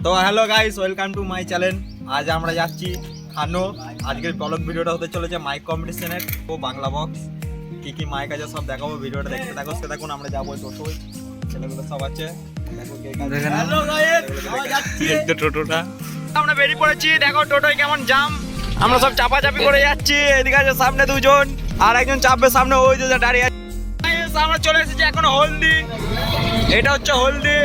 তো hello guys, welcome to my channel. আজ আমরা যাচ্ছি খানো। আজকের ব্লগ ভিডিওটা হতে চলেছে মাইক কম্পিটিশনের ও বাংলা বক্স। কি কি মাইক আছে সব দেখাবো, ভিডিওটা দেখতে থাকো। সে দেখুন আমরা যাবো টোটোয়, ছেলেগুলো সব আছে। দেখো কে কাছে। হ্যালো গাইস, আমরা যাচ্ছি টোটোটা। আমরা বেরিয়ে পড়েছি, দেখো টোটোয় কেমন জাম। আমরা সব চাপাচাপি করে যাচ্ছি। এদিকে আছে সামনে দুজন, আর একজন চাপবে সামনে, ওই যে দাঁড়িয়ে আছে। আমরা চলে এসেছি এখন হলদি। এটা হচ্ছে হলদি।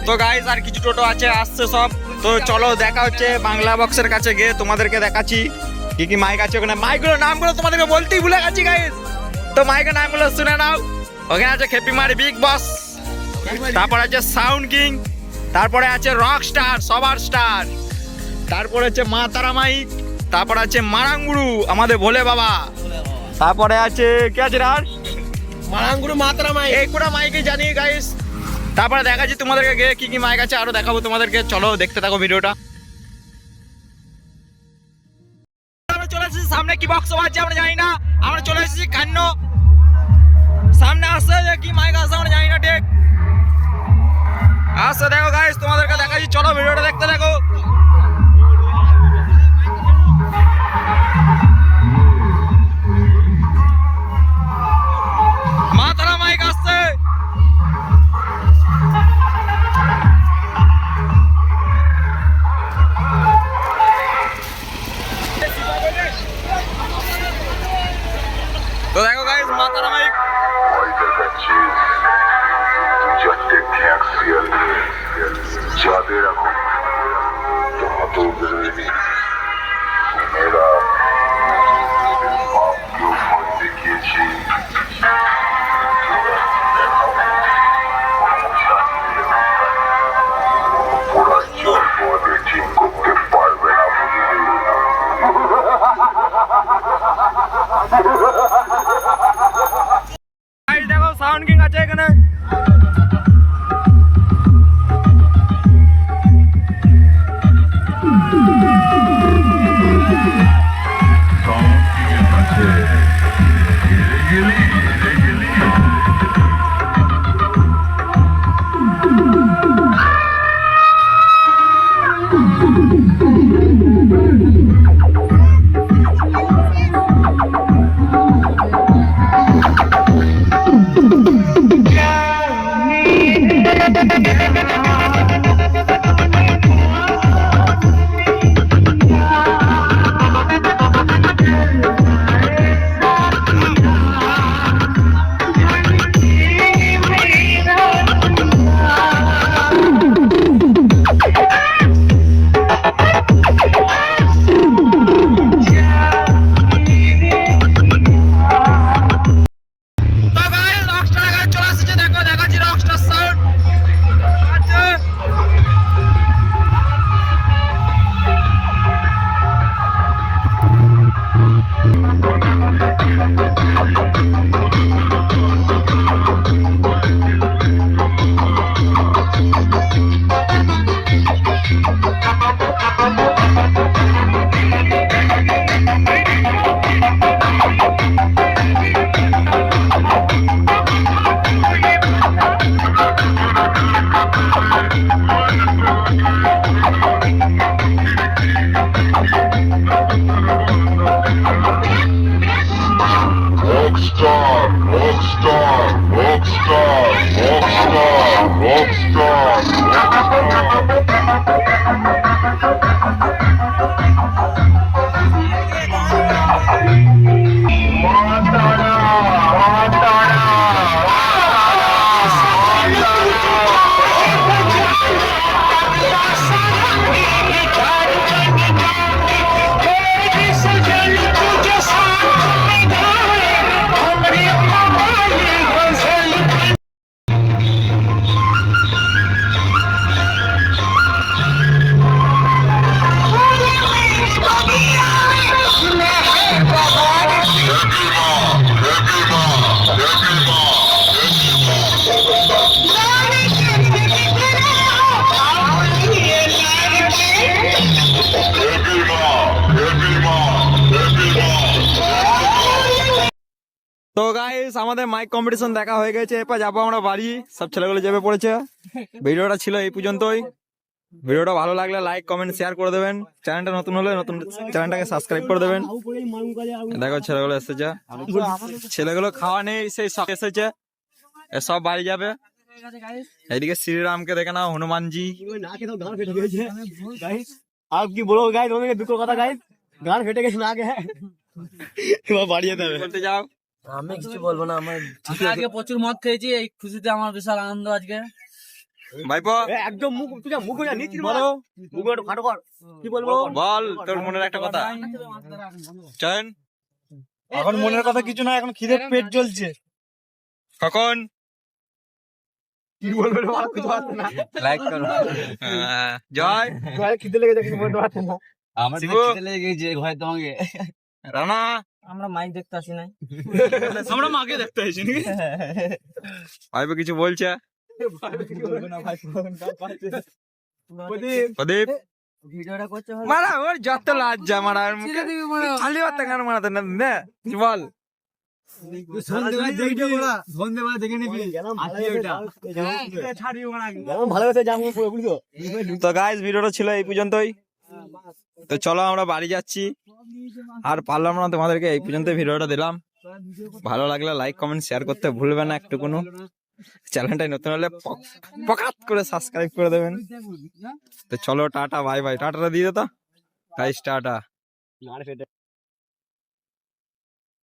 তো গাইস আর কিছু টোটো আছে, আসছে সব। তো চলো দেখা হচ্ছে বাংলা বক্সের কাছে গিয়ে তোমাদেরকে দেখাচ্ছি কি কি মাইক আছে ওখানে। মাইকগুলোর নামগুলো তোমাদেরকে বলতেই ভুলে গেছি গাইস। তো মাইকের নামগুলো শুনে নাও। ওখানে আছে খেপিমারি বিগ বস, তারপর আছে সাউন্ড কিং, তারপরে আছে রক স্টার সবার স্টার, তারপরে আছে মা তারা মাইক, তারপর আছে মারাঙ্গুরু আমাদের ভোলে বাবা, তারপরে আছে কে আছে আর মারাঙ্গুরু মা তারা মাইক। এই পুরো মাইকই জানি গাইস। তারপরে দেখাচ্ছি তোমাদেরকে গিয়ে কি কি মাইক আছে, আরো দেখাবো তোমাদেরকে। চলো দেখতে থাকো ভিডিওটা। আমরা চলে এসেছি সামনে, কি বক্স আছে আমরা জানি না। আমরা চলে এসেছি কান্ন। সামনে আসছে যে কি মাইক আছে আমরা জানি না ঠিক। আসছে দেখো গাইস, তোমাদেরকে দেখাচ্ছি। চলো ভিডিওটা দেখতে থাকো। মা তারা মাইক আসছে। তো দেখো গাইস, মা তারা মাইক। যাদের এখন মেয়েরা বাপকেও ভয় দেখিয়েছি, ওরা জল পথে ঠিক করতে পারবে না। দেখো সাউন্ড কিং আছে এখানে। rockstar, rockstar, rockstar, rockstar, rockstar. তো গাইস আমাদের মাইক কম্পিটিশন দেখা হয়ে গেছে, এরপর যাবো আমরা বাড়ি। সব ছেলেগুলো যাবে পড়েছে। ভিডিওটা ছিল এই পর্যন্তই। ভিডিওটা ভালো লাগলে লাইক কমেন্ট শেয়ার করে দেবেন। চ্যানেলটা নতুন হলে নতুন চ্যানেলটাকে সাবস্ক্রাইব করে দেবেন। দেখো ছেলেগুলো এসেছে, ছেলেগুলো খাওয়া নেই, সেই সব এসেছে, সব বাড়ি যাবে। এইদিকে শ্রীরামকে দেখে নাও, হনুমানজি। आप की बोलो गाइस, होने दुखों কথা गाइस, গান ফেটে গেছে না আগে। এবার বাড়ি যেতে হবে। বলতে যাও। আমি কিছু বলবো না, আমার আজকে প্রচুর মদ খেয়েছি, এই খুশিতে আমার বিশাল আনন্দ আজকে। ভাইপো একদম মুখ, তুই যা মুখ হয়ে নিচ্ছিস বলো, মুখ একটু ফাটো কর। কি বলবো বল তোর মনের একটা কথা। চয়ন এখন মনের কথা কিছু না, এখন খিদে পেট জ্বলছে। কখন কি বলবো রে বাবা, কিছু পারছ না। লাইক করো। জয় ভাই খিদে লেগে যাচ্ছে, কিছু বলতে পারছ না। আমার শিবু। খিদে লেগে গেছে ঘরে তোমাকে। রানা আমরা মাইক দেখতে আসি নাই, আমরা মাকে দেখতে আইছি নাকি? ভাইপো কিছু বলছে। প্রদীপ ভিডিওটা করছে ভালো। মারা ওর যত লজ্জা মারা ওর মুখে খালি বার্তা কেন মারাতে না নে বল। ভালোবাসে যাবো বুঝছো। তো গাইস ভিডিওটা ছিল এই পর্যন্তই। তো চলো আমরা বাড়ি যাচ্ছি, আর পারলাম না তোমাদেরকে, এই পর্যন্ত ভিডিওটা দিলাম। ভালো লাগলে লাইক কমেন্ট শেয়ার করতে ভুলবে না একটু কোনো। চ্যানেলটাই নতুন হলে পকাত করে সাবস্ক্রাইব করে দেবেন। তো চলো টাটা বাই বাই। টাটাটা দিয়ে দে তো গাইস, টাটা।